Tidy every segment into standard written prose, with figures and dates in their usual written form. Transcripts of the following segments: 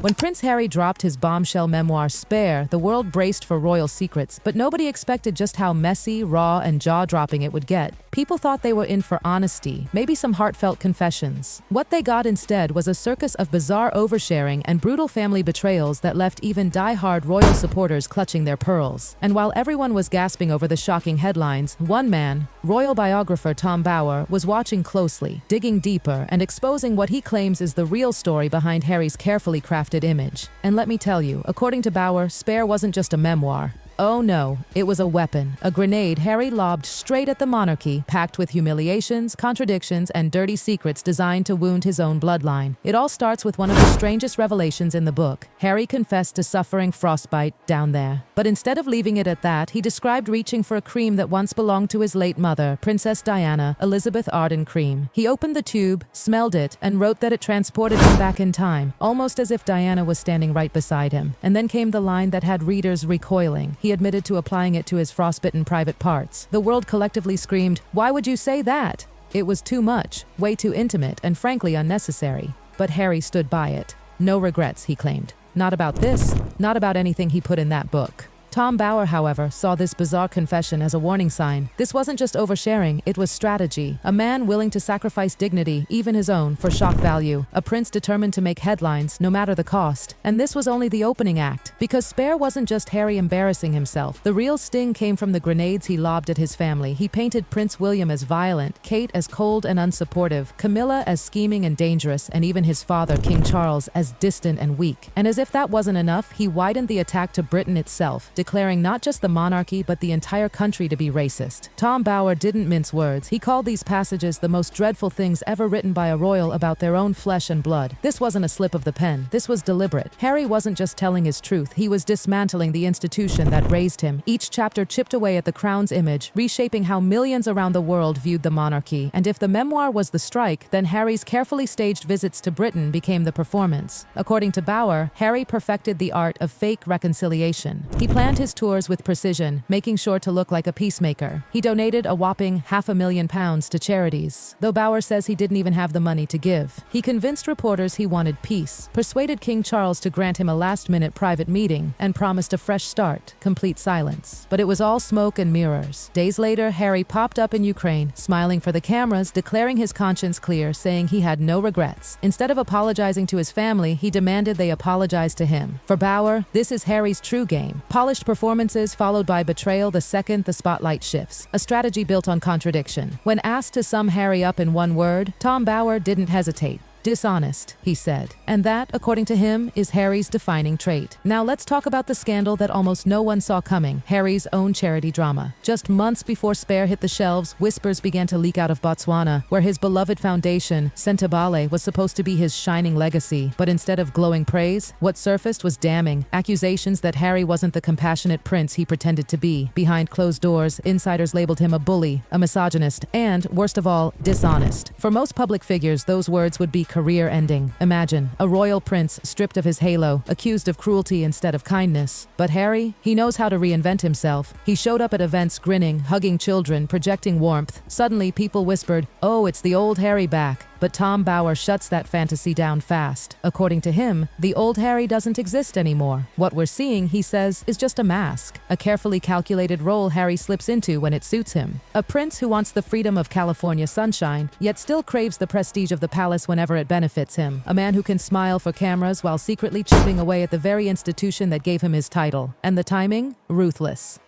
When Prince Harry dropped his bombshell memoir Spare, the world braced for royal secrets, but nobody expected just how messy, raw, and jaw-dropping it would get. People thought they were in for honesty, maybe some heartfelt confessions. What they got instead was a circus of bizarre oversharing and brutal family betrayals that left even die-hard royal supporters clutching their pearls. And while everyone was gasping over the shocking headlines, one man, royal biographer Tom Bower, was watching closely, digging deeper, and exposing what he claims is the real story behind Harry's carefully crafted image. And let me tell you, according to Bower, Spare wasn't just a memoir. Oh no, it was a weapon, a grenade Harry lobbed straight at the monarchy, packed with humiliations, contradictions, and dirty secrets designed to wound his own bloodline. It all starts with one of the strangest revelations in the book. Harry confessed to suffering frostbite down there. But instead of leaving it at that, he described reaching for a cream that once belonged to his late mother, Princess Diana, Elizabeth Arden cream. He opened the tube, smelled it, and wrote that it transported him back in time, almost as if Diana was standing right beside him. And then came the line that had readers recoiling. He admitted to applying it to his frostbitten private parts. The world collectively screamed, "Why would you say that?" It was too much, way too intimate, and frankly unnecessary. But Harry stood by it. No regrets, he claimed. Not about this, not about anything he put in that book. Tom Bower, however, saw this bizarre confession as a warning sign. This wasn't just oversharing, it was strategy. A man willing to sacrifice dignity, even his own, for shock value. A prince determined to make headlines, no matter the cost. And this was only the opening act. Because Spare wasn't just Harry embarrassing himself. The real sting came from the grenades he lobbed at his family. He painted Prince William as violent, Kate as cold and unsupportive, Camilla as scheming and dangerous, and even his father, King Charles, as distant and weak. And as if that wasn't enough, he widened the attack to Britain itself, declaring not just the monarchy but the entire country to be racist. Tom Bower didn't mince words. He called these passages the most dreadful things ever written by a royal about their own flesh and blood. This wasn't a slip of the pen. This was deliberate. Harry wasn't just telling his truth. He was dismantling the institution that raised him. Each chapter chipped away at the crown's image, reshaping how millions around the world viewed the monarchy. And if the memoir was the strike, then Harry's carefully staged visits to Britain became the performance. According to Bower, Harry perfected the art of fake reconciliation. He planned his tours with precision, making sure to look like a peacemaker. He donated a whopping £500,000 to charities, though Bower says he didn't even have the money to give. He convinced reporters he wanted peace, persuaded King Charles to grant him a last-minute private meeting, and promised a fresh start, complete silence. But it was all smoke and mirrors. Days later, Harry popped up in Ukraine, smiling for the cameras, declaring his conscience clear, saying he had no regrets. Instead of apologizing to his family, he demanded they apologize to him. For Bower, this is Harry's true game. Polished performances followed by betrayal the second the spotlight shifts, a strategy built on contradiction. When asked to sum Harry up in one word, Tom Bower didn't hesitate. Dishonest, he said. And that, according to him, is Harry's defining trait. Now let's talk about the scandal that almost no one saw coming, Harry's own charity drama. Just months before Spare hit the shelves, whispers began to leak out of Botswana, where his beloved foundation, Sentabale, was supposed to be his shining legacy. But instead of glowing praise, what surfaced was damning. Accusations that Harry wasn't the compassionate prince he pretended to be. Behind closed doors, insiders labeled him a bully, a misogynist, and, worst of all, dishonest. For most public figures, those words would be career-ending. Imagine, a royal prince stripped of his halo, accused of cruelty instead of kindness. But Harry, he knows how to reinvent himself. He showed up at events grinning, hugging children, projecting warmth. Suddenly, people whispered, "Oh, it's the old Harry back." But Tom Bower shuts that fantasy down fast. According to him, the old Harry doesn't exist anymore. What we're seeing, he says, is just a mask, a carefully calculated role Harry slips into when it suits him. A prince who wants the freedom of California sunshine, yet still craves the prestige of the palace whenever it benefits him. A man who can smile for cameras while secretly chipping away at the very institution that gave him his title. And the timing? Ruthless.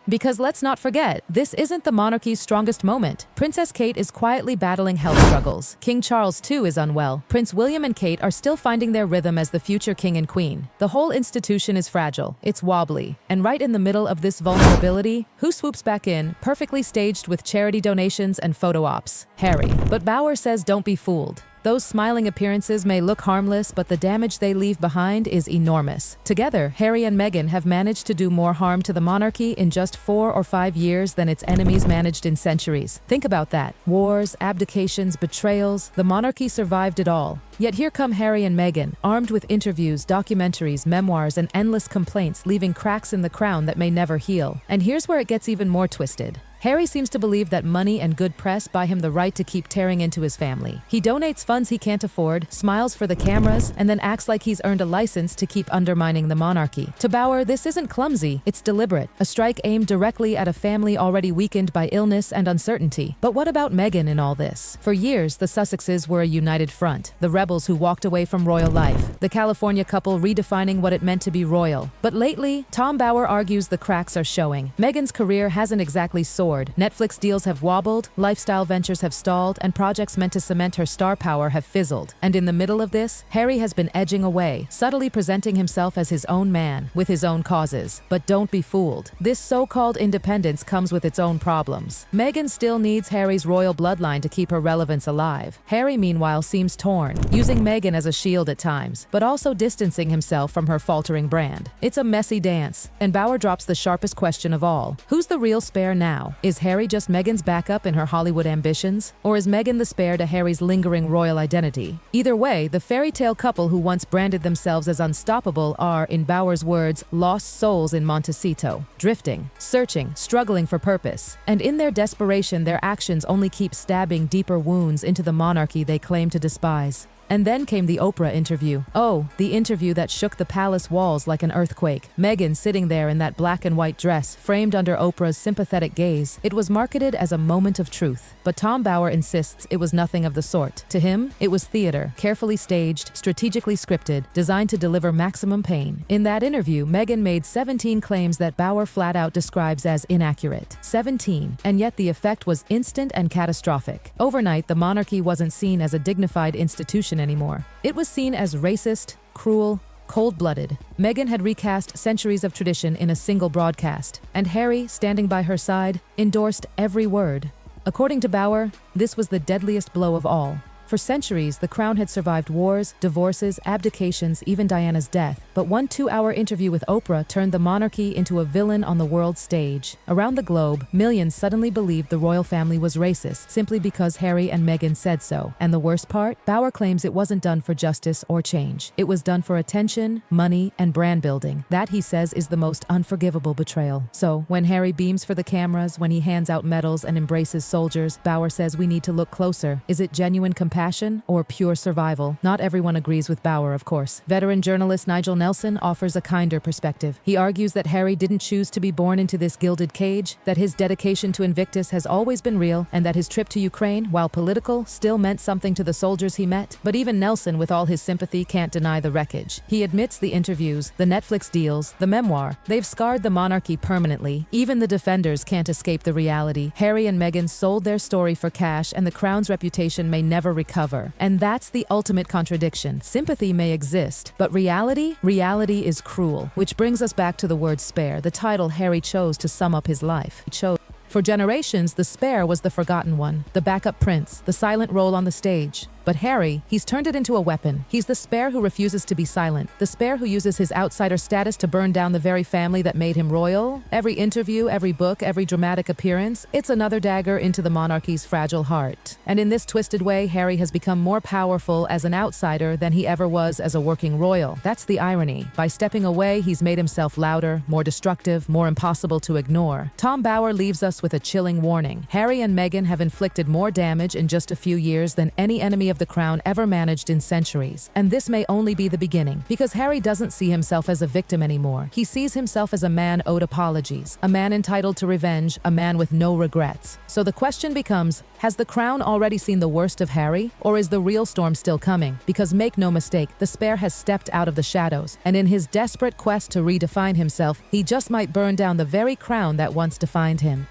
Because let's not forget, this isn't the monarchy's strongest moment. Princess Kate is quietly battling health struggles. King Charles, too, is unwell. Prince William and Kate are still finding their rhythm as the future king and queen. The whole institution is fragile. It's wobbly. And right in the middle of this vulnerability, who swoops back in, perfectly staged with charity donations and photo ops? Harry. But Bower says don't be fooled. Those smiling appearances may look harmless, but the damage they leave behind is enormous. Together, Harry and Meghan have managed to do more harm to the monarchy in just 4 or 5 years than its enemies managed in centuries. Think about that. Wars, abdications, betrayals. The monarchy survived it all. Yet here come Harry and Meghan, armed with interviews, documentaries, memoirs, and endless complaints, leaving cracks in the crown that may never heal. And here's where it gets even more twisted. Harry seems to believe that money and good press buy him the right to keep tearing into his family. He donates funds he can't afford, smiles for the cameras, and then acts like he's earned a license to keep undermining the monarchy. To Bauer, this isn't clumsy, it's deliberate. A strike aimed directly at a family already weakened by illness and uncertainty. But what about Meghan in all this? For years, the Sussexes were a united front, the rebels who walked away from royal life, the California couple redefining what it meant to be royal. But lately, Tom Bauer argues the cracks are showing. Meghan's career hasn't exactly soared. Netflix deals have wobbled, lifestyle ventures have stalled, and projects meant to cement her star power have fizzled. And in the middle of this, Harry has been edging away, subtly presenting himself as his own man, with his own causes. But don't be fooled. This so-called independence comes with its own problems. Meghan still needs Harry's royal bloodline to keep her relevance alive. Harry, meanwhile, seems torn, using Meghan as a shield at times, but also distancing himself from her faltering brand. It's a messy dance, and Bauer drops the sharpest question of all. Who's the real spare now? Is Harry just Meghan's backup in her Hollywood ambitions? Or is Meghan the spare to Harry's lingering royal identity? Either way, the fairy tale couple who once branded themselves as unstoppable are, in Bauer's words, lost souls in Montecito, drifting, searching, struggling for purpose. And in their desperation, their actions only keep stabbing deeper wounds into the monarchy they claim to despise. And then came the Oprah interview. Oh, the interview that shook the palace walls like an earthquake. Meghan sitting there in that black and white dress, framed under Oprah's sympathetic gaze. It was marketed as a moment of truth. But Tom Bauer insists it was nothing of the sort. To him, it was theater, carefully staged, strategically scripted, designed to deliver maximum pain. In that interview, Meghan made 17 claims that Bauer flat out describes as inaccurate. 17, and yet the effect was instant and catastrophic. Overnight, the monarchy wasn't seen as a dignified institution anymore. It was seen as racist, cruel, cold-blooded. Meghan had recast centuries of tradition in a single broadcast, and Harry, standing by her side, endorsed every word. According to Bauer, this was the deadliest blow of all. For centuries, the crown had survived wars, divorces, abdications, even Diana's death. But one 2-hour interview with Oprah turned the monarchy into a villain on the world stage. Around the globe, millions suddenly believed the royal family was racist simply because Harry and Meghan said so. And the worst part? Bauer claims it wasn't done for justice or change. It was done for attention, money, and brand building. That, he says, is the most unforgivable betrayal. So, when Harry beams for the cameras, when he hands out medals and embraces soldiers, Bauer says we need to look closer. Is it genuine compassion or pure survival? Not everyone agrees with Bauer, of course. Veteran journalist Nigel Nelson offers a kinder perspective. He argues that Harry didn't choose to be born into this gilded cage, that his dedication to Invictus has always been real, and that his trip to Ukraine, while political, still meant something to the soldiers he met. But even Nelson, with all his sympathy, can't deny the wreckage. He admits the interviews, the Netflix deals, the memoir, they've scarred the monarchy permanently. Even the defenders can't escape the reality. Harry and Meghan sold their story for cash, and the crown's reputation may never recover. And that's the ultimate contradiction. Sympathy may exist, but reality is cruel. Which brings us back to the word spare, the title Harry chose to sum up his life. For generations, the spare was the forgotten one, the backup prince, the silent role on the stage. But Harry, he's turned it into a weapon. He's the spare who refuses to be silent, the spare who uses his outsider status to burn down the very family that made him royal. Every interview, every book, every dramatic appearance, it's another dagger into the monarchy's fragile heart. And in this twisted way, Harry has become more powerful as an outsider than he ever was as a working royal. That's the irony. By stepping away, he's made himself louder, more destructive, more impossible to ignore. Tom Bauer leaves us with a chilling warning. Harry and Meghan have inflicted more damage in just a few years than any enemy of the crown ever managed in centuries. And this may only be the beginning, because Harry doesn't see himself as a victim anymore. He sees himself as a man owed apologies, a man entitled to revenge, a man with no regrets. So the question becomes, has the crown already seen the worst of Harry, or is the real storm still coming? Because make no mistake, the spare has stepped out of the shadows, and in his desperate quest to redefine himself, he just might burn down the very crown that once defined him.